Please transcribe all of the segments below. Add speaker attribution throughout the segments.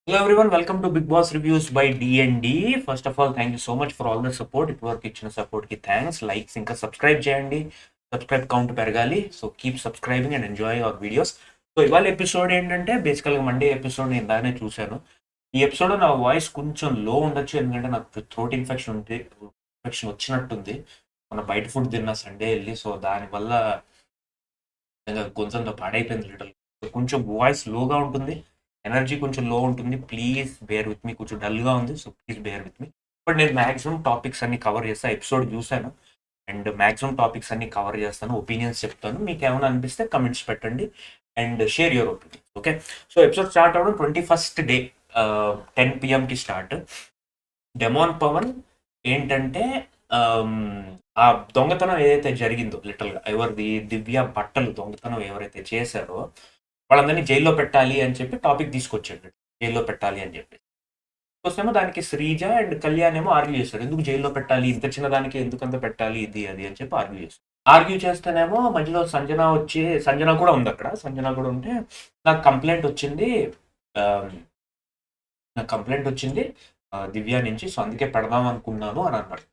Speaker 1: Hello everyone, welcome to Big Boss Reviews by D&D. First of all, thank you so much for all the support. ఇప్పటివరకు ఇచ్చిన సపోర్ట్కి thanks. Likes ఇంకా subscribe చేయండి. Subscribe count పెరగాలి. So keep subscribing and enjoy our videos. So ఇవాళ episode ఏంటంటే బేసికల్గా Monday episode నేను ఇందాకనే చూశాను. ఈ ఎపిసోడ్లో నా వాయిస్ కొంచెం లో ఉండొచ్చు, ఎందుకంటే నాకు థ్రోట్ ఇన్ఫెక్షన్ వచ్చినట్టుంది. మన బయట ఫుడ్ తిన్నా సండే వెళ్ళి, సో దానివల్ల కొంచెంతో పాడైపోయింది లిటల్. కొంచెం వాయిస్ లోగా ఉంటుంది, ఎనర్జీ కొంచెం లో ఉంటుంది. Please bear with me. కొంచెం డల్గా ఉంది, so please bear with me. But నేను మ్యాక్సిమం టాపిక్స్ అన్ని కవర్ చేస్తాను. ఎపిసోడ్ చూశాను అండ్ మ్యాక్సిమం టాపిక్స్ అన్ని కవర్ చేస్తాను. ఒపీనియన్స్ చెప్తాను. మీకు ఏమైనా అనిపిస్తే కమెంట్స్ పెట్టండి and share your opinion. Okay, so episode start అవ్వడం 21st day 10 PM start. Demon Pavan ఏంటంటే ఆ దొంగతనం ఏదైతే జరిగిందో లిటల్గా ఎవరిది, దివ్య బట్టలు దొంగతనం ఎవరైతే చేశారో వాళ్ళందరినీ జైల్లో పెట్టాలి అని చెప్పి టాపిక్ తీసుకొచ్చాడు. జైల్లో పెట్టాలి అని చెప్పి వస్తేమో దానికి శ్రీజ అండ్ కళ్యాణ్ ఏమో ఆర్గ్యూ చేస్తారు. ఎందుకు జైల్లో పెట్టాలి, ఇంత చిన్నదానికి ఎందుకంత పెట్టాలి, ఇది అది అని చెప్పి ఆర్గ్యూ చేస్తారు. ఆర్గ్యూ చేస్తేనేమో మధ్యలో సంజన కూడా ఉంది అక్కడ. సంజన కూడా ఉంటే నాకు కంప్లైంట్ వచ్చింది, దివ్య నుంచి, సో అందుకే పెడదాం అనుకున్నాను అని అన్నాడు.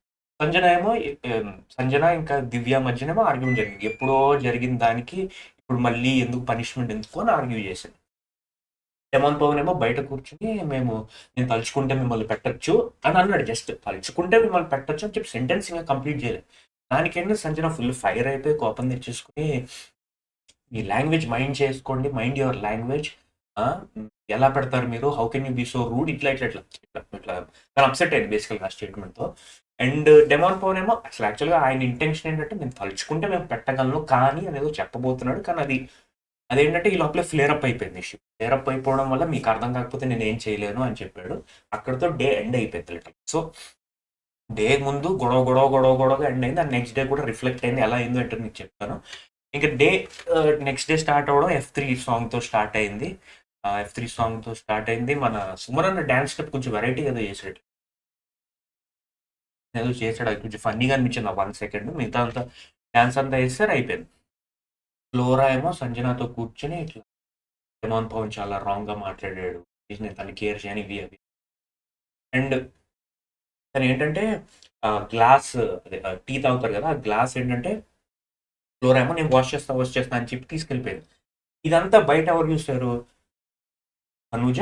Speaker 1: సంజన ఇంకా దివ్య మధ్యనేమో ఆర్గ్యూమెంట్ జరిగింది. ఎప్పుడో జరిగిన దానికి ఇప్పుడు మళ్ళీ ఎందుకు పనిష్మెంట్ ఎందుకు అని ఆర్గ్యూ చేసింది. డెమాన్ పవన్ ఏమో బయట కూర్చుని నేను తలుచుకుంటే మిమ్మల్ని పెట్టచ్చు అని అన్నాడు. జస్ట్ తలుచుకుంటే మిమ్మల్ని పెట్టచ్చు అని చెప్పి సెంటెన్స్ ఇంకా కంప్లీట్ చేయలేదు. దానికేంటి సంజన ఫుల్ ఫైర్ అయిపోయి కోపం తెచ్చేసుకుని, మీ లాంగ్వేజ్ మైండ్ చేసుకోండి, మైండ్ యువర్ లాంగ్వేజ్, ఎలా పెడతారు మీరు, how can you be so rude, ఇట్లా తను అప్సెట్ అయింది బేసికల్గా ఆ స్టేట్మెంట్తో. అండ్ డెమాన్ పవన్ ఏమో అసలు యాక్చువల్గా ఆయన ఇంటెన్షన్ ఏంటంటే నేను తలుచుకుంటే మేము పెట్టగలను కానీ అనేదో చెప్పబోతున్నాడు. కానీ అదేంటంటే ఈ లోపల ఫ్లేరప్ అయిపోయింది ఇష్యూ. ఫ్లేరప్ అయిపోవడం వల్ల మీకు అర్థం కాకపోతే నేను ఏం చేయలేను అని చెప్పాడు. అక్కడితో డే ఎండ్ అయిపోయింది లిటల్. సో డే ముందు గొడవగా ఎండ్ అయింది. అండ్ నెక్స్ట్ డే కూడా రిఫ్లెక్ట్ అయింది. ఎలా అయిందో అంటే మీకు చెప్తాను. ఇంకా నెక్స్ట్ డే స్టార్ట్ అవ్వడం F3 సాంగ్తో స్టార్ట్ అయింది. F3 సాంగ్తో స్టార్ట్ అయింది. మన సుమన్ అన్న డ్యాన్స్ స్టెప్ కొంచెం వెరైటీ ఏదో చేసాడు. అది కొంచెం ఫన్నీగా అనిపించింది ఆ 1 సెకండ్. మిగతా అంతా డ్యాన్స్ అంతా వేస్తారు, అయిపోయింది. ఫ్లోరా ఏమో సంజనాతో కూర్చొని ఇట్లా డెమాన్ పవన్ చాలా రాంగ్గా మాట్లాడాడు, నేను తను కేర్ చేయని ఇవి అవి. అండ్ తను ఏంటంటే గ్లాస్ అదే టీ తాగుతారు కదా, ఆ గ్లాస్ ఏంటంటే ఫ్లోరా ఏమో నేను వాష్ చేస్తా అని చెప్పి తీసుకెళ్ళిపోయింది. ఇదంతా బయట ఎవరు చూస్తారు, అనుజ,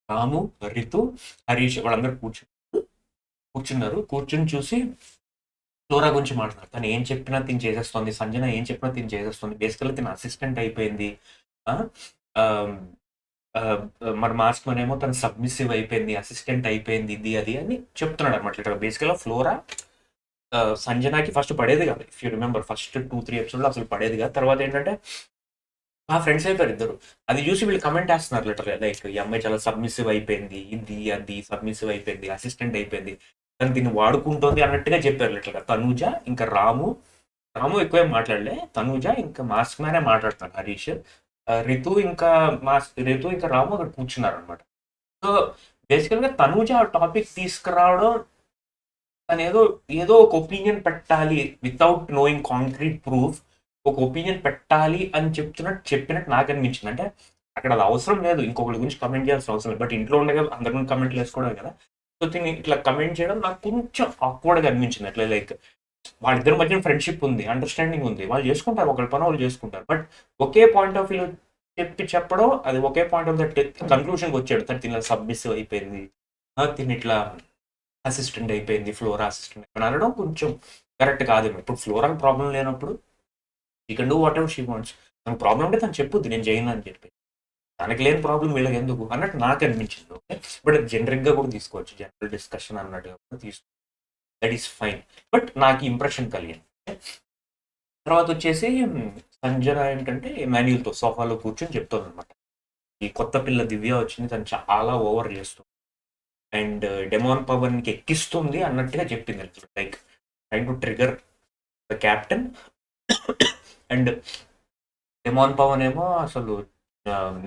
Speaker 1: రాము, రితు, హరీష్ వాళ్ళందరూ కూర్చుని చూసి ఫ్లోరా గురించి మాట్లాడుతారు. తను ఏం చెప్పినా తిని చేసేస్తుంది, సంజన ఏం చెప్పినా తిని చేసేస్తుంది, బేసికల్గా తిన అసిస్టెంట్ అయిపోయింది. మన మాస్క్ మనేమో తను సబ్మిసివ్ అయిపోయింది, అసిస్టెంట్ అయిపోయింది, ఇది అది అని చెప్తున్నాడు అనమాట. ఇక్కడ బేసికల్గా ఫ్లోరా సంజనాకి ఫస్ట్ పడేది కాదు. ఇఫ్ యూ రిమెంబర్ ఫస్ట్ 2-3 ఎపిసోడ్లో అసలు పడేది కాదు. తర్వాత ఏంటంటే మా ఫ్రెండ్స్ అయిపోయారు ఇద్దరు. అది చూసి వీళ్ళు కమెంట్ వేస్తున్నారు లిటర్, లైక్ ఈ అమ్మాయి చాలా సబ్మిసివ్ అయిపోయింది, ఇది అది సబ్మిసివ్ అయిపోయింది, అసిస్టెంట్ అయిపోయింది, తను దీన్ని వాడుకుంటుంది అన్నట్టుగా చెప్పారు లిటర్గా. తనూజ ఇంకా రాము ఎక్కువేం మాట్లాడలే. తనూజ ఇంకా మాస్క్ మ్యానే మాట్లాడుతాడు హరీష్. రితు ఇంకా రాము అక్కడ కూర్చున్నారు అనమాట. సో బేసికల్గా తనూజ ఆ టాపిక్ తీసుకురావడం, తను ఏదో ఒక ఒపీనియన్ పెట్టాలి వితౌట్ నోయింగ్ కాంక్రీట్ ప్రూఫ్, ఒక ఒపీనియన్ పెట్టాలి అని చెప్పినట్టు నాకు అనిపించింది. అంటే అక్కడ అది అవసరం లేదు, ఇంకొకరి గురించి కమెంట్ చేయాల్సిన అవసరం లేదు. బట్ ఇంట్లో ఉండగా అందరి గురించి కమెంట్లు వేసుకోవడం కదా. సో దీన్ని ఇట్లా కమెంట్ చేయడం నాకు కొంచెం ఆక్వర్డ్గా అనిపించింది. అట్లా లైక్ వాళ్ళిద్దరి మధ్య ఫ్రెండ్షిప్ ఉంది, అండర్స్టాండింగ్ ఉంది, వాళ్ళు చేసుకుంటారు, ఒకరి పని వాళ్ళు చేసుకుంటారు. But okay point of view చెప్పడం, అది ఒకే పాయింట్ ఆఫ్ దట్ కన్క్లూషన్కి వచ్చాడు. తను తిన సబ్మిసివ్ అయిపోయింది, తిని ఇట్లా అసిస్టెంట్ అయిపోయింది, ఫ్లోరా అసిస్టెంట్ అయిపోయింది అనడం కొంచెం కరెక్ట్ కాదేమో. ఇప్పుడు ఫ్లోరాకి ప్రాబ్లం లేనప్పుడు you can do what ever she wants. తనకు ప్రాబ్లం అంటే తను చెప్పుద్ది నేను చేయను అని చెప్పి, తనకి లేని ప్రాబ్లం వీళ్ళకి ఎందుకు అన్నట్టు నాకు అనిపించింది. ఓకే, బట్ జనరిక్గా కూడా తీసుకోవచ్చు, జనరల్ డిస్కషన్ అన్నట్టుగా కూడా తీసుకోవచ్చు, దట్ ఈస్ ఫైన్. బట్ నాకు ఇంప్రెషన్ కలిగింది. తర్వాత వచ్చేసి సంజన ఏంటంటే మాన్యుల్తో సోఫాలో కూర్చొని చెప్తుంది అనమాట, ఈ కొత్త పిల్ల దివ్య వచ్చింది, తను చాలా ఓవర్ చేస్తుంది అండ్ డెమాన్ పవన్కి ఎక్కిస్తుంది అన్నట్టుగా చెప్పింది. Like trying to trigger the captain. And Demon Pavan ఏమో అసలు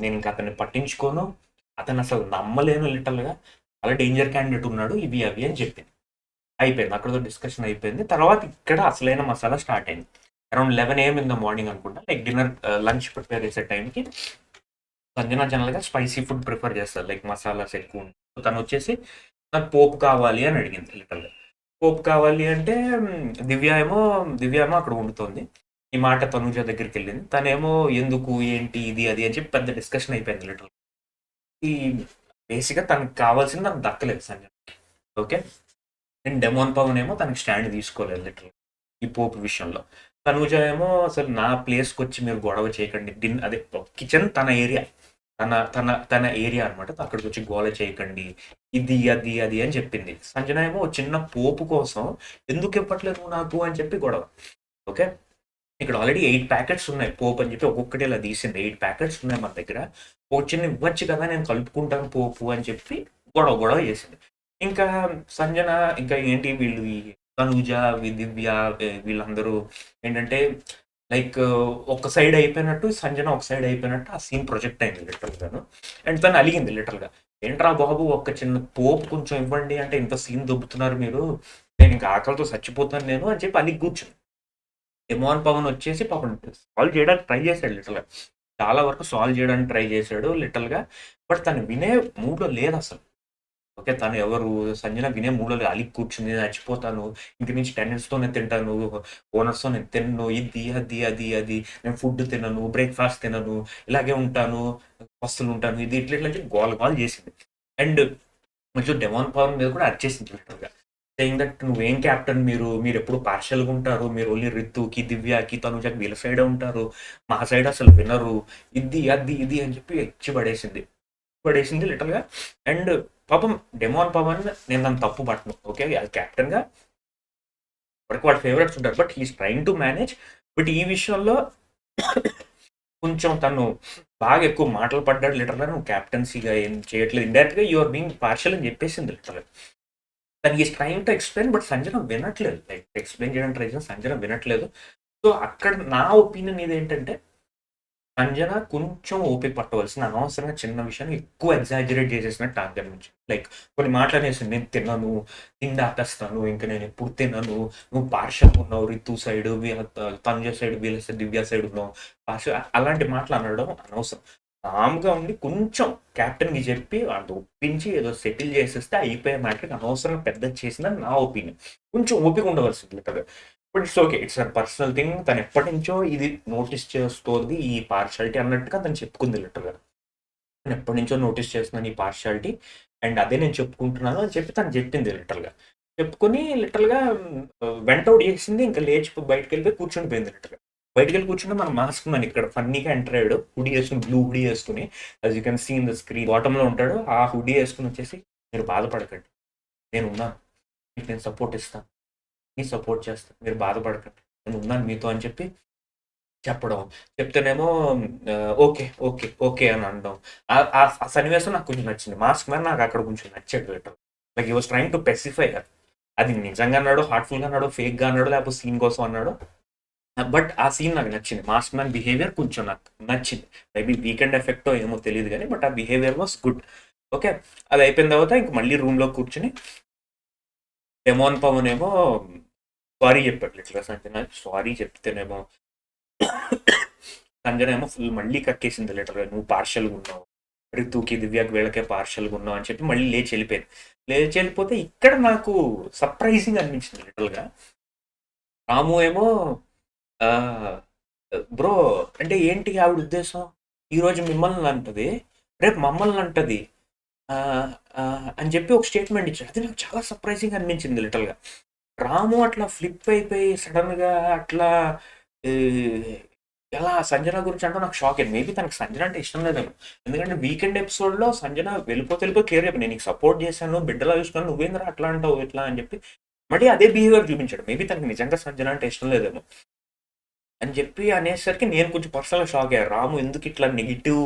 Speaker 1: నేను ఇంకా అతన్ని పట్టించుకోను, అతను అసలు నమ్మలేను, లిటరల్గా చాలా డేంజర్ క్యాండిడేట్ ఉన్నాడు, ఇవి అవి అని చెప్పింది. అయిపోయింది, అక్కడతో డిస్కషన్ అయిపోయింది. తర్వాత ఇక్కడ అసలైన మసాలా స్టార్ట్ అయింది. Around 11 AM in the morning అనుకుంటా, లైక్ డిన్నర్ లంచ్ ప్రిపేర్ చేసే టైంకి సంజన జనరల్గా స్పైసీ ఫుడ్ ప్రిఫర్ చేస్తారు, లైక్ మసాలాస్ ఎక్కువ ఉంటాయి. సో తను వచ్చేసి నాకు పోపు కావాలి అని అడిగింది లిటరల్గా. పోపు కావాలి అంటే దివ్య ఏమో అక్కడ వండుతోంది. ఈ మాట తనుజ దగ్గరికి వెళ్ళింది. తనేమో ఎందుకు ఏంటి ఇది అది అని చెప్పి పెద్ద డిస్కషన్ అయిపోయింది లిటరల్. ఈ బేసిక్గా తనకు కావాల్సింది నాకు దక్కలేదు సంజన. ఓకే, నేను డెమోన్ పవన్ ఏమో తనకి స్టాండ్ తీసుకోలేదు లిటరల్ ఈ పోపు విషయంలో. తనూజ ఏమో అసలు నా ప్లేస్కి వచ్చి మీరు గొడవ చేయకండి, అదే కిచెన్ తన ఏరియా, తన ఏరియా అనమాట, అక్కడికి వచ్చి గోల చేయకండి, ఇది అది అది అని చెప్పింది. సంజన ఏమో చిన్న పోపు కోసం ఎందుకు ఇవ్వట్లేదు నాకు అని చెప్పి గొడవ. ఓకే, ఇక్కడ ఆల్రెడీ 8 ప్యాకెట్స్ ఉన్నాయి పోపు అని చెప్పి ఒక్కొక్కటి ఇలా తీసింది. 8 ప్యాకెట్స్ ఉన్నాయి మన దగ్గర, ఒక చిన్న ఇవ్వచ్చు కదా, నేను కలుపుకుంటాను పోపు అని చెప్పి గొడవ చేసింది. ఇంకా సంజన ఇంకా ఏంటి వీళ్ళు తనుజ దివ్య వీళ్ళందరూ ఏంటంటే లైక్ ఒక సైడ్ అయిపోయినట్టు, సంజన ఒక సైడ్ అయిపోయినట్టు ఆ సీన్ ప్రొజెక్ట్ అయింది లిటరల్గాను. అండ్ తను అలిగింది లిటరల్గా, ఏంట్రా బాబు ఒక చిన్న పోపు కొంచెం ఇవ్వండి అంటే ఇంత సీన్ దొబ్బుతున్నారు మీరు, నేను ఇంకా ఆకలితో చచ్చిపోతాను నేను అని చెప్పి అలిగి కూర్చుంది. డెమోన్ పవన్ వచ్చేసి పాపం సాల్వ్ చేయడానికి ట్రై చేశాడు లిటరల్గా, చాలా వరకు సాల్వ్ చేయడానికి ట్రై చేశాడు లిటరల్గా. బట్ తను వినే మూడ్లో లేదు అసలు. ఓకే, తను ఎవరు సంజన వినే మూడలో అలిగి కూర్చుంది, చచ్చిపోతాను ఇంటి నుంచి టెనెంట్స్తోనే తింటాను, ఓనర్స్తో నేను తిన్ను, ఇది అది అది అది నేను ఫుడ్ తినను, బ్రేక్ఫాస్ట్ తినను, ఇలాగే ఉంటాను, వస్తువులు ఉంటాను, ఇది ఇట్లా ఇట్లా గోల్ చేసింది. అండ్ కొంచెం డెమాన్ పవన్ మీద కూడా అరిచేసింది లిటరల్గా, సేయింగ్ దట్ నువ్వేం క్యాప్టెన్, మీరు ఎప్పుడు పార్షల్గా ఉంటారు, మీరు ఓన్లీ రితుకి దివ్యకి తనుజకి వీళ్ళ సైడే ఉంటారు, మా సైడ్ అసలు వినరు, ఇది అది ఇది అని చెప్పి ఇచ్చి పడేసింది లిటరల్గా. అండ్ పాపం డెమోన్ పవన్ నేను దాన్ని తప్పు పట్టను. ఓకే, అది క్యాప్టెన్గా వరకు వాళ్ళ ఫేవరెట్స్ ఉంటారు, but he's trying to manage. But ఈ విషయంలో కొంచెం తను బాగా ఎక్కువ మాటలు పడ్డాడు లిటరల్గా, నువ్వు క్యాప్టెన్సీగా ఏం చేయట్లేదు, ఇండైరెక్ట్గా యూఆర్ బీయింగ్ పార్షల్ అని చెప్పేసింది లిటరల్గా. తను is trying to explain, but Sanjana వినట్లేదు, లైక్ ఎక్స్ప్లెయిన్ చేయడానికి ట్రై చేసిన సంజన వినట్లేదు. సో అక్కడ నా ఒపీనియన్ ఇదేంటంటే సంజన కొంచెం ఓపిక పట్టవలసిన, అనవసరంగా చిన్న విషయాన్ని ఎక్కువ ఎగ్జాజరేట్ చేసేసినట్టు నాకు అనిపించింది. లైక్ కొన్ని మాట్లాడేసి నేను తిన్నాను, తిండి ఆపేస్తాను, ఇంకా నేను ఎప్పుడు తిన్నాను, నువ్వు పార్షల్ ఉన్నావు, రితు సైడ్ తనుజ సైడ్ వీళ్ళ సైడ్ దివ్య సైడ్ ఉన్నావు పార్షల్, అలాంటి మాటలు అనడం అనవసరం. కామ్గా ఉండి కొంచెం క్యాప్టెన్కి చెప్పి అంత ఒప్పించి ఏదో సెటిల్ చేసేస్తే అయిపోయే మ్యాటర్కి అనవసరంగా పెద్ద చేసిందని నా ఒపీనియన్. కొంచెం ఓపిక ఉండవలసింది లిటరల్గా. But it's okay, it's a personal thing. తను ఎప్పటి నుంచో ఇది నోటీస్ చేస్తోంది ఈ పార్షాలిటీ అన్నట్టుగా తను చెప్పుకుంది లిటరల్గా. నేను ఎప్పటి నుంచో నోటీస్ చేస్తున్నాను ఈ పార్షాలిటీ, అండ్ అదే నేను చెప్పుకుంటున్నాను అని చెప్పి తను చెప్పింది లిటరల్గా. చెప్పుకొని లిటరల్గా వెంటౌట్ చేసింది, ఇంకా లేచి బయటకు వెళ్ళిపోయి కూర్చుండిపోయింది లిటరల్గా. బయటకు వెళ్ళి కూర్చుంటే మన మాస్క్ మన ఇక్కడ ఫన్నీగా ఎంటర్ అయ్యాడు, హుడీ వేసుకుని, బ్లూ హుడీ వేసుకుని, as you can see in the screen బాటంలో ఉంటాడు. ఆ హుడీ వేసుకుని వచ్చేసి, మీరు బాధపడకండి, నేను ఉన్నాను, మీకు నేను సపోర్ట్ ఇస్తాను, సపోర్ట్ చేస్తాను, మీరు బాధపడకండి, నేను ఉన్నాను మీతో అని చెప్పి చెప్పడం. చెప్తేనేమో ఓకే ఓకే ఓకే అని అనడం. ఆ సన్నివేశం నాకు కొంచెం నచ్చింది. మాస్క్ మీద నాకు అక్కడ కొంచెం నచ్చాడు లెటర్. లైక్ ఈ వాస్ ట్రైంగ్ టు స్పెసిఫై అది నిజంగా అన్నాడు, హార్ట్ఫుల్గా అన్నాడు, ఫేక్గా అన్నాడు, లేకపోతే సీన్ కోసం అన్నాడు. బట్ ఆ సీన్ నాకు నచ్చింది. మాస్క్ మ్యాన్ బిహేవియర్ కొంచెం నాకు నచ్చింది. మేబీ వీకెండ్ ఎఫెక్టో ఏమో తెలియదు కానీ, బట్ ఆ బిహేవియర్ వాస్ గుడ్. ఓకే, అది అయిపోయిన తర్వాత ఇంక మళ్ళీ రూమ్లో కూర్చుని డెమోన్ పవన్ ఏమో సారీ చెప్పాడు ఇట్లా సంజన. సారీ చెప్తేనేమో సంజన ఏమో ఫుల్ మళ్ళీ కక్కేసింది లిటరల్గా, నువ్వు పార్షల్గా ఉన్నావు, రితుకి దివ్యాకి వీళ్ళకే పార్షల్గా ఉన్నావు అని చెప్పి మళ్ళీ లేచి వెళ్ళిపోయింది. లేచి వెళ్ళిపోతే ఇక్కడ నాకు సర్ప్రైజింగ్ అనిపించింది లిటరల్గా. రాము ఏమో బ్రో అంటే ఏంటి ఆవిడ ఉద్దేశం, ఈరోజు మిమ్మల్ని అంటది, రేపు మమ్మల్ని అంటది అని చెప్పి ఒక స్టేట్మెంట్ ఇచ్చాడు. అది నాకు చాలా సర్ప్రైజింగ్ అనిపించింది లిటరల్గా. రాము అట్లా ఫ్లిప్ అయిపోయి సడన్గా అట్లా ఎలా సంజన గురించి అంటే నాకు షాక్ అయింది. మేబీ తనకు సంజన అంటే ఇష్టం లేదేమో, ఎందుకంటే వీకెండ్ ఎపిసోడ్లో సంజన వెళ్ళిపోతే క్లియర్ అయిపోయి, నేను నీకు సపోర్ట్ చేశాను, బిడ్డలా చూసుకున్నాను, నువ్వేంద్రా అట్లా అంటావు ఇట్లా అని చెప్పి మళ్ళీ అదే బిహేవియర్ చూపించాడు. మేబీ తనకు నిజంగా సంజన అంటే ఇష్టం లేదేమో అని చెప్పి అనేసరికి నేను కొంచెం పర్సనల్గా షాక్ అయ్యాను. రాము ఎందుకు ఇట్లా నెగిటివ్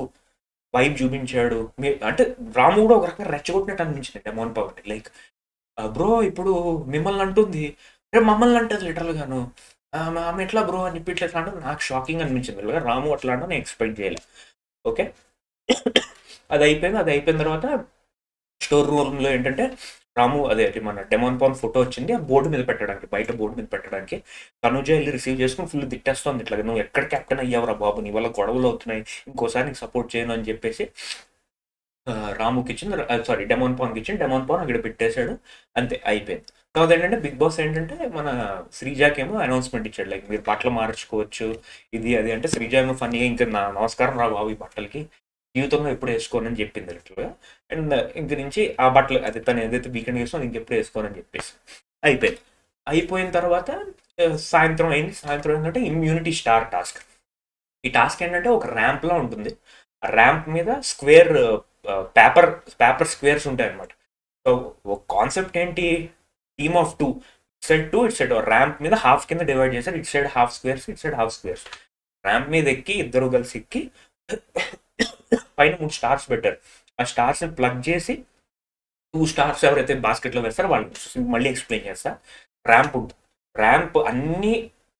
Speaker 1: వైబ్ చూపించాడు, అంటే రాము కూడా ఒక రకంగా రెచ్చగొట్టినట్టు అనిపించింది డెమోన్ పవన్. లైక్ బ్రో ఇప్పుడు మిమ్మల్ని అంటుంది, రేపు మమ్మల్ని అంటుంది లిటరల్గాను, ఆమె ఎట్లా బ్రో అని చెప్పి ఇట్లా అంటే నాకు షాకింగ్ అనిపించింది. రాము అట్లా అంటే నేను ఎక్స్పెక్ట్ చేయలేదు. ఓకే, అది అయిపోయిన తర్వాత స్టోర్ రూమ్లో ఏంటంటే రాము అదే అది మన డెమాన్ పాన్ ఫోటో వచ్చింది ఆ బోర్డు మీద పెట్టడానికి, బయట బోర్డు మీద పెట్టడానికి. తనుజ వెళ్ళి రిసీవ్ చేసుకుని ఫుల్ తిట్టేస్తోంది ఇట్లా, నువ్వు ఎక్కడ కెప్టెన్ అయ్యావురా బాబు, నీ వల్ల గొడవలు అవుతున్నాయి, ఇంకోసారి నీకు సపోర్ట్ చేయను అని చెప్పేసి రాముకి ఇచ్చింది, సారీ డెమాన్ పాన్కి ఇచ్చింది. డెమాన్ పాన్ అక్కడ పెట్టేశాడు, అంతే అయిపోయింది. తర్వాత ఏంటంటే బిగ్ బాస్ ఏంటంటే మన శ్రీజాకి ఏమో అనౌన్స్మెంట్ ఇచ్చాడు, లైక్ మీరు బట్టలు మార్చుకోవచ్చు ఇది అది అంటే, శ్రీజ ఏమో ఫన్నీగా ఇంకా నా నమస్కారం రా బాబు ఈ బట్టలకి, జీవితంలో ఎప్పుడు వేసుకోనని చెప్పింది లిటరల్గా. అండ్ ఇంక నుంచి ఆ బట్టలు అది తను ఏదైతే వీకెండ్ వేసుకో ఇంకెప్పుడు వేసుకోనని చెప్పేసి అయిపోయింది. అయిపోయిన తర్వాత సాయంత్రం అయింది. సాయంత్రం ఏంటంటే ఇమ్యూనిటీ స్టార్ టాస్క్. ఈ టాస్క్ ఏంటంటే ఒక ర్యాంప్లా ఉంటుంది, ఆ ర్యాంప్ మీద స్క్వేర్ పేపర్ పేపర్ స్క్వేర్స్ ఉంటాయి అనమాట. సో ఒక కాన్సెప్ట్ ఏంటి, team of two, it side two it side, ramp మీద హాఫ్ కింద డివైడ్ చేశారు, it side half squares it side half squares. Ramp మీద ఎక్కి ఇద్దరు కలిసి ఎక్కి పైన 3 స్టార్స్ పెట్టారు. ఆ స్టార్స్ని ప్లగ్ చేసి 2 స్టార్స్ ఎవరైతే బాస్కెట్లో వేస్తారో వాళ్ళు మళ్ళీ ఎక్స్ప్లెయిన్ చేస్తా. ర్యాంప్ ఉంటుంది, ర్యాంప్ అన్ని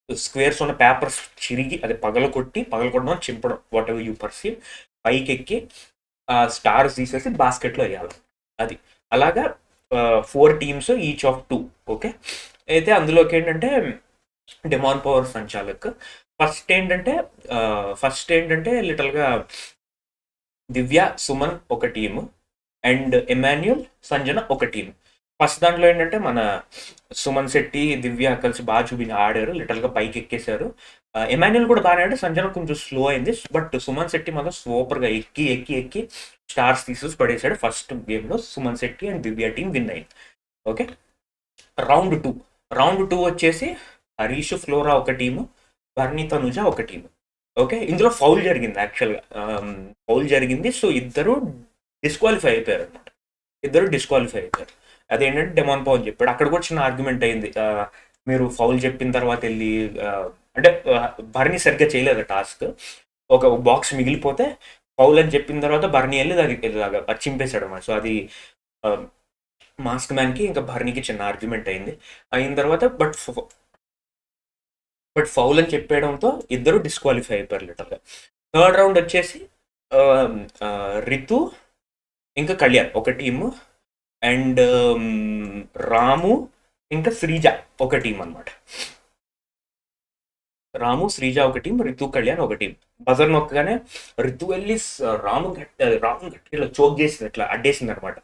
Speaker 1: స్క్వేర్స్ ఉన్న పేపర్స్ చిరిగి అది పగలకొట్టడం చింపడం వాట్ ఎవర్ యూ పర్సీవ్, పైకి ఎక్కి స్టార్స్ తీసేసి బాస్కెట్లో వేయాలి. అది అలాగా 4 టీమ్స్ ఈచ్ ఆఫ్ 2. ఓకే, అయితే అందులోకి ఏంటంటే డెమాన్ పవర్ సంచాలక్ ఫస్ట్ ఏంటంటే లిటల్గా దివ్య సుమన్ ఒక టీము అండ్ ఎమాన్యుల్ సంజన ఒక టీం. ఫస్ట్ దాంట్లో ఏంటంటే మన సుమన్ శెట్టి దివ్య కలిసి బాగా ఆడారు, లిటల్గా పైకి ఎక్కేశారు. ఎమాన్యుల్ కూడా బాగా ఆడాడు, సంజన కొంచెం స్లో అయింది, బట్ సుమన్ శెట్టి మాత్రం సూపర్గా ఎక్కి ఎక్కి ఎక్కి స్టార్స్ తీసేసి పడేశాడు. ఫస్ట్ గేమ్లో Suman Shetty and Divya team win అయింది. ఓకే, రౌండ్ టూ వచ్చేసి హరీష్ ఫ్లోరా ఒక టీము, బర్నీ తనుజ ఒక టీము. ఓకే, ఇందులో ఫౌల్ జరిగింది, యాక్చువల్గా ఫౌల్ జరిగింది. సో ఇద్దరు డిస్క్వాలిఫై అయిపోయారు అనమాట, అదేంటంటే డెమాన్ పవన్ చెప్పాడు. అక్కడ కూడా చిన్న ఆర్గ్యుమెంట్ అయింది, మీరు ఫౌల్ చెప్పిన తర్వాత వెళ్ళి అంటే బర్నీ సరిగ్గా చేయలేదు టాస్క్, ఒక బాక్స్ మిగిలిపోతే ఫౌల్ అని చెప్పిన తర్వాత బర్నీ వెళ్ళి దానికి చింపేశాడు అన్నమాట. సో అది మాస్క్ మ్యాన్కి ఇంకా బర్నీకి చిన్న ఆర్గ్యుమెంట్ అయిన తర్వాత బట్ ఫౌల్ అని చెప్పేయడంతో ఇద్దరు డిస్క్వాలిఫై అయిపోయారు లిటర్గా. థర్డ్ రౌండ్ వచ్చేసి రితు ఇంకా కళ్యాణ్ ఒక టీము అండ్ రాము ఇంకా శ్రీజ ఒక టీం అనమాట. రాము శ్రీజ ఒక టీం, రితు కళ్యాణ్ ఒక టీం. బజర్ నొక్కగానే రితు వెళ్ళి రాము గట్టిగా చోక్ చేసింది, అట్లా అడ్డేసింది అనమాట.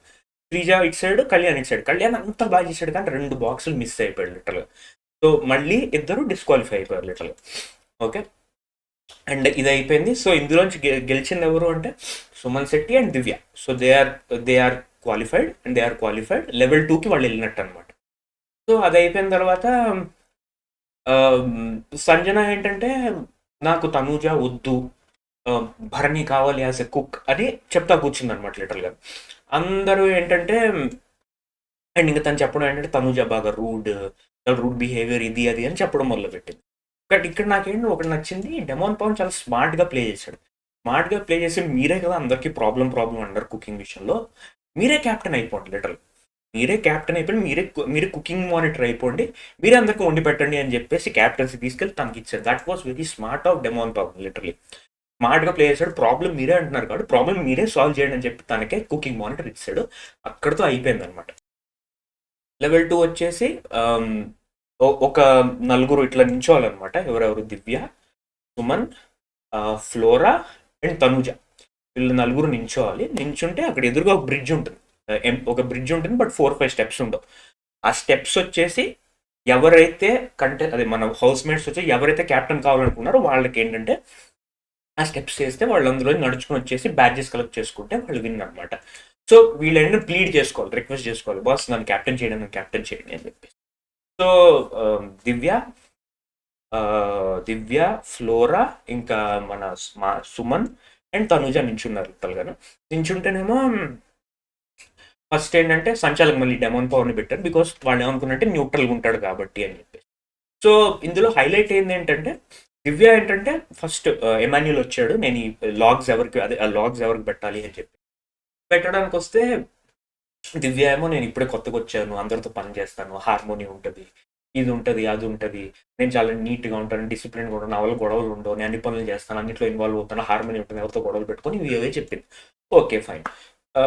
Speaker 1: శ్రీజ ఇటు సైడ్, కళ్యాణ్ ఇటు సైడ్. కళ్యాణ్ అంతా బాగా చేశాడు కానీ 2 బాక్సులు మిస్ అయిపోయాడు లిటర్గా. సో మళ్ళీ ఇద్దరు డిస్క్వాలిఫై అయిపోయారు లిటర్గా. ఓకే, అండ్ ఇది అయిపోయింది. సో ఇందులోంచి గెలిచింది ఎవరు అంటే Suman Shetty and Divya. So they are qualified level 2కి వాళ్ళు వెళ్ళినట్టు అనమాట. సో అది అయిపోయిన తర్వాత సంజన ఏంటంటే నాకు తనూజ వద్దు, భరణి కావాలి యాజ్ ఎ కుక్ అని చెప్తా కూర్చుంది అనమాట లిటరల్గా. అందరూ ఏంటంటే అండ్ ఇంకా తను చెప్పడం ఏంటంటే తనూజ బాగా రూడ్ బిహేవియర్ ఇది అది అని చెప్పడం మొదలుపెట్టింది. బట్ ఇక్కడ నాకేంటి ఒకటి నచ్చింది, డెమాన్ పవన్ చాలా స్మార్ట్గా ప్లే చేసి మీరే కదా అందరికీ ప్రాబ్లం అండర్ కుకింగ్ విషయంలో, మీరే క్యాప్టెన్ అయిపోండి లిటరల్, మీరే కుకింగ్ మానిటర్ అయిపోండి, మీరే అందరికీ వండి పెట్టండి అని చెప్పేసి క్యాప్టెన్సీ తీసుకెళ్ళి తనకి ఇచ్చారు. That was very smart of Demon Pavan, literally స్మార్ట్గా ప్లే చేశాడు. ప్రాబ్లం మీరే అంటున్నారు కాబట్టి ప్రాబ్లం మీరే సాల్వ్ చేయండి అని చెప్పి తనకే కుకింగ్ మానిటర్ ఇచ్చాడు. అక్కడితో అయిపోయింది అనమాట. లెవెల్ 2 వచ్చేసి ఒక నలుగురు ఇట్లా నించోవాలన్నమాట, ఎవరెవరు దివ్య, సుమన్, ఫ్లోరా అండ్ తనుజ, వీళ్ళు నలుగురు నించుంటే అక్కడ ఎదురుగా ఒక బ్రిడ్జ్ ఉంటుంది, బట్ 4-5 స్టెప్స్ ఉండవు. ఆ స్టెప్స్ వచ్చేసి ఎవరైతే అదే మన హౌస్ మేట్స్ వచ్చి ఎవరైతే క్యాప్టెన్ కావాలనుకున్నారో వాళ్ళకి ఏంటంటే ఆ స్టెప్స్ చేస్తే వాళ్ళు అందులో నడుచుకుని వచ్చేసి బ్యాడ్జెస్ కలెక్ట్ చేసుకుంటే వాళ్ళు విన్ అనమాట. సో వీళ్ళు ఏంటంటే ప్లీడ్ చేసుకోవాలి, రిక్వెస్ట్ చేసుకోవాలి, బాస్ నన్ను క్యాప్టెన్ చేయండి అని చెప్పి. సో దివ్య, ఫ్లోరా ఇంకా మన సుమన్ అండ్ తనుజ నించున్నారు లిటరల్గా. నించుంటేనేమో ఫస్ట్ ఏంటంటే సంచాలకు మళ్ళీ డెమాన్ పవర్ని పెట్టారు, బికాస్ వాళ్ళు ఏమనుకున్నట్టే న్యూట్రల్గా ఉంటాడు కాబట్టి అని చెప్పి. సో ఇందులో హైలైట్ ఏంటంటే దివ్య ఏంటంటే ఫస్ట్ ఎమాన్యుల్ వచ్చాడు, నేను ఈ లాగ్స్ ఎవరికి పెట్టాలి అని చెప్పి పెట్టడానికి వస్తే దివ్య ఏమో నేను ఇప్పుడే కొత్తగా వచ్చాను, అందరితో పని చేస్తాను, హార్మోని ఉంటుంది, ఇది ఉంటుంది అది ఉంటుంది, నేను చాలా నీట్గా ఉంటాను, డిసిప్లిన్గా ఉంటాను, నా వల్ల గొడవలు ఉండవు, నేను అన్ని పనులు చేస్తాను, అన్నింటిలో ఇన్వాల్వ్ అవుతాను, హార్మోని ఉంటుంది, ఎవరితో గొడవలు పెట్టుకొని ఇవే చెప్పింది. Okay fine.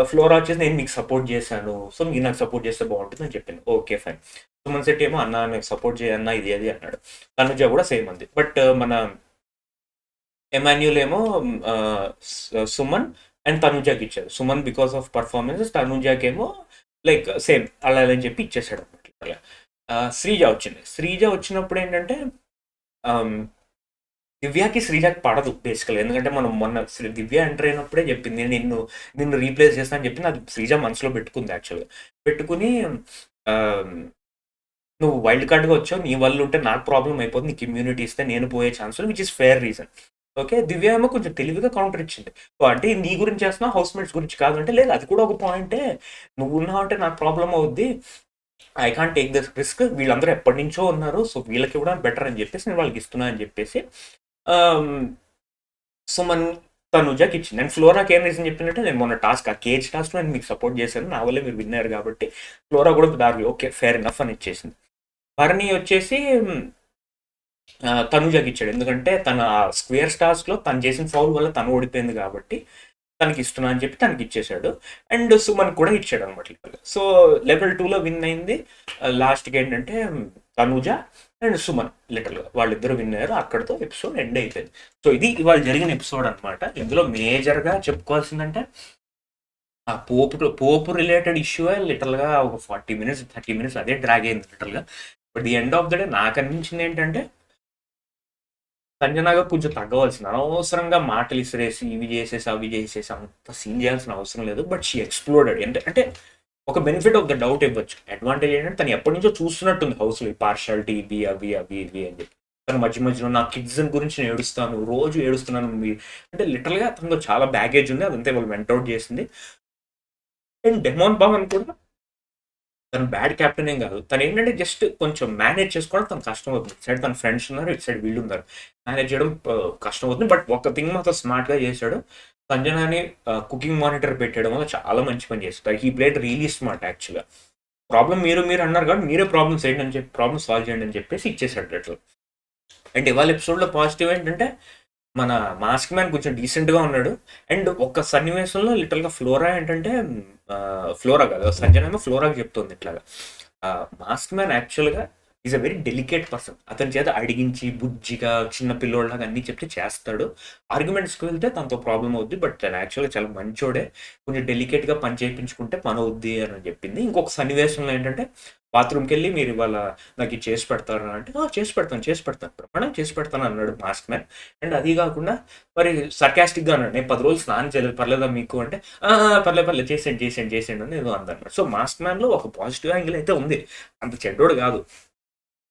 Speaker 1: ఫ్లోరా వచ్చేసి నేను మీకు సపోర్ట్ చేశాను, సో మీరు నాకు సపోర్ట్ చేస్తే బాగుంటుంది అని చెప్పింది. Okay fine. సుమన్ శెట్టి ఏమో అన్న నాకు సపోర్ట్ చేయన్నా ఇది అది అన్నాడు. తనుజ కూడా సేమ్ అంది. బట్ మన ఎమాన్యుల్ ఏమో సుమన్ అండ్ తనుజాకి ఇచ్చాడు. సుమన్ బికాస్ ఆఫ్ పర్ఫార్మెన్సెస్, తనుజాకి ఏమో లైక్ సేమ్ అలా అని చెప్పి ఇచ్చేసాడు అనమాట. శ్రీజ వచ్చింది. శ్రీజ వచ్చినప్పుడు ఏంటంటే దివ్యాకి శ్రీజాకి పడదు బేసికల్. ఎందుకంటే మనం మొన్న దివ్య ఎంటర్ అయినప్పుడే చెప్పింది నిన్ను రీప్లేస్ చేస్తా అని చెప్పింది. అది శ్రీజ మనసులో పెట్టుకుంది యాక్చువల్గా. పెట్టుకుని నువ్వు వైల్డ్ కార్డ్గా వచ్చావు, నీ వల్ల ఉంటే నాకు ప్రాబ్లం అయిపోతుంది, నీకు ఇమ్యూనిటీ ఇస్తే నేను పోయే chance, which is fair reason. Okay, Divya ఏమో కొంచెం తెలివిగా కౌంటర్ ఇచ్చింది. అంటే నీ గురించి చేస్తున్నావు, హౌస్ మేట్స్ గురించి కాదంటే, లేదు అది కూడా ఒక పాయింటే, నువ్వు ఉన్నావు అంటే నాకు ప్రాబ్లం అవుద్ది, I can't take this risk, వీళ్ళందరూ ఎప్పటి నుంచో ఉన్నారు, సో వీళ్ళకి కూడా బెటర్ అని చెప్పేసి నేను వాళ్ళకి ఇస్తున్నా అని చెప్పేసి సుమన్ తనుజాకి ఇచ్చింది. అండ్ ఫ్లోరాకి ఏం రీజన్ చెప్పిందంటే, నేను మొన్న టాస్క్ ఆ కేజ్ టాస్క్లో నేను మీకు సపోర్ట్ చేశాను, నా వల్లే మీరు విన్నారు కాబట్టి ఫ్లోరా కూడా దారి ఓకే ఫేర్ ఎనఫ్ అని ఇచ్చేసింది. భరణి వచ్చేసి తనుజాకి ఇచ్చాడు. ఎందుకంటే తన స్క్వేర్ టాస్క్లో తను చేసిన ఫౌల్ వల్ల తను ఓడిపోయింది కాబట్టి తనకి ఇస్తున్నా అని చెప్పి తనకి ఇచ్చేసాడు. అండ్ సుమన్ కూడా ఇచ్చాడు అనమాట. సో లెవెల్ 2లో విన్ అయింది. లాస్ట్కి ఏంటంటే తనుజ అండ్ సుమన్ లిటరల్గా వాళ్ళిద్దరు విన్ అయ్యారు. అక్కడితో ఎపిసోడ్ ఎండ్ అయిపోయింది. సో ఇది ఇవాళ జరిగిన ఎపిసోడ్ అనమాట. ఇందులో మేజర్గా చెప్పుకోవాల్సిందంటే ఆ పోపు రిలేటెడ్ ఇష్యూ లిటరల్గా ఒక 40 minutes 30 minutes అదే డ్రాగ్ అయింది లిటరల్గా. But the end of the day నాకు అనిపించింది ఏంటంటే, సంజనాగా కొంచెం తగ్గవలసింది. అనవసరంగా మాటలు ఇసిరేసి ఇవి చేసేసి అవి చేసేసి అంత సీన్ చేయాల్సిన అవసరం లేదు. But she exploded. అంటే ఒక బెనిఫిట్ ఆఫ్ ద డౌట్ ఇవ్వచ్చు. అడ్వాంటేజ్ ఏంటంటే తను ఎప్పటి నుంచో చూస్తున్నట్టుంది హౌస్లో ఈ పార్షాలిటీ ఇవి అవి అవి ఇవి అని చెప్పి. తను మధ్యలో నా కిడ్స్ గురించి నేను ఏడుస్తాను, రోజు ఏడుస్తున్నాను అంటే లిటరల్గా తనలో చాలా బ్యాగేజ్ ఉంది. అదంతా వాళ్ళు వెంటౌట్ చేసింది. అండ్ డెమోన్ పవన్ కూడా తను బ్యాడ్ క్యాప్టెన్ ఏం కాదు. తను ఏంటంటే జస్ట్ కొంచెం మేనేజ్ చేసుకోవడం తను కష్టం అవుతుంది. ఇటు సైడ్ తన ఫ్రెండ్స్ ఉన్నారు, ఇటు సైడ్ వీళ్ళు ఉన్నారు. మేనేజ్ చేయడం కష్టం అవుతుంది. బట్ ఒక థింగ్ మాత్రం స్మార్ట్గా చేశాడు. సంజనాని కుకింగ్ మానిటర్ పెట్టడం వల్ల చాలా మంచి పని చేస్తాడు. హీ ప్లేడ్ రియలీ స్మార్ట్ యాక్చువల్గా. ప్రాబ్లం మీరు అన్నారు కాబట్టి మీరే ప్రాబ్లమ్ చేయండి అని చెప్పి ప్రాబ్లమ్ సాల్వ్ చేయండి అని చెప్పేసి ఇచ్చేసాడు అట్లా. అండ్ ఇవాళ ఎపిసోడ్లో పాజిటివ్ ఏంటంటే మన మాస్క్ మ్యాన్ కొంచెం డీసెంట్గా ఉన్నాడు. అండ్ ఒక సన్నివేశంలో లిటరల్గా ఫ్లోరా ఏంటంటే ఫ్లోరా కాదు సంజన ఏమో ఫ్లోరాకి చెప్తుంది ఇట్లాగా, మాస్క్ మ్యాన్ యాక్చువల్గా is a very delicate person. అతని చేత అడిగించి బుజ్జిగా చిన్న పిల్లోళ్ళగా అన్నీ చెప్తే చేస్తాడు. ఆర్గ్యుమెంట్స్కి వెళ్తే తనతో ప్రాబ్లం అవుద్ది. బట్ తను యాక్చువల్గా చాలా మంచోడే, కొంచెం డెలికేట్గా పని చేయించుకుంటే పని అవుద్ది అని చెప్పింది. ఇంకొక సన్నివేశంలో ఏంటంటే బాత్రూమ్కి వెళ్ళి మీరు ఇవాళ నాకు ఇది చేసి పెడతారు అంటే చేసి పెడతాను ప్రమాణం చేసి పెడతాను అన్నాడు మాస్క్ మ్యాన్. అండ్ అది కాకుండా మరి సర్కాస్టిక్గా అన్నాడు, నేను 10 రోజులు స్నానం చేయలేదు పర్లేదా మీకు అంటే పర్లేదు చేసేయండి అని ఏదో అందన్నాడు. సో మాస్క్ మ్యాన్లో ఒక పాజిటివ్ యాంగిల్ అయితే ఉంది, అంత చెడ్డోడు కాదు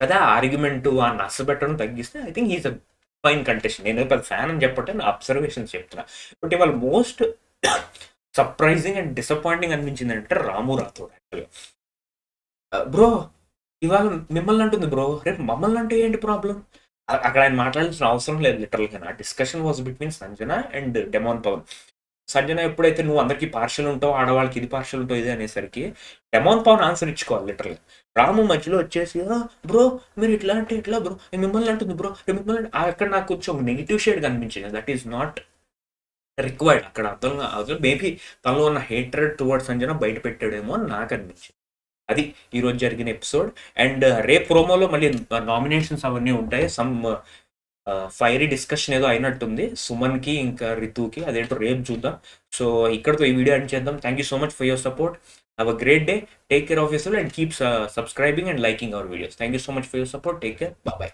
Speaker 1: కదా. ఆర్గ్యుమెంట్ ఆ నచ్చబెట్టడం తగ్గిస్తే I think is a fine contest. నేను పెద్ద ఫ్యాన్ అని చెప్పట్టే నా అబ్జర్వేషన్స్ చెప్తున్నా. బట్ ఇవాళ మోస్ట్ సర్ప్రైజింగ్ అండ్ డిసప్పాయింటింగ్ అనిపించింది అంటే రాము రాథోడ్ యాక్చువల్గా. బ్రో ఇవాళ మిమ్మల్ని అంటుంది బ్రో, రేపు మమ్మల్ని అంటే ఏంటి ప్రాబ్లం? అక్కడ ఆయన మాట్లాడాల్సిన అవసరం లేదు లిటరల్గా. నా discussion was between Sanjana and Demon Pavan. Sanjana ఎప్పుడైతే నువ్వు అందరికీ పార్షల్ ఉంటావు, ఆడవాళ్ళకి ఇది పార్షల్ ఉంటావు ఇది అనేసరికి డెమాన్ పవన్ ఆన్సర్ ఇచ్చుకోవాలి లిటరల్గా. రాము మధ్యలో వచ్చేసి బ్రో మీరు ఇట్లా అంటే ఎట్లా బ్రో, మిమ్మల్ని అంటుంది బ్రో మిమ్మల్ని, అక్కడ నాకు కొంచెం నెగిటివ్ షేడ్ కనిపించింది. That is not required. అక్కడ అర్థం మేబీ తనలో ఉన్న హేట్రెడ్ టువర్డ్స్ సంజన బయట పెట్టాడేమో అని నాకు అనిపించింది. అది ఈరోజు జరిగిన ఎపిసోడ్. అండ్ రేపు ప్రోమోలో మళ్ళీ నామినేషన్స్ అవన్నీ ఉంటాయి. సమ్ ఫైరీ డిస్కషన్ ఏదో అయినట్టుంది సుమన్కి ఇంకా రితుకి, అదేంటో రేపు చూద్దాం. సో ఇక్కడతో ఈ వీడియో ఎండ్ చేద్దాం. Thank you so much for your support. Have a great day. Take care of yourself and keep subscribing and liking our videos. Thank you so much for your support. Take care. Bye.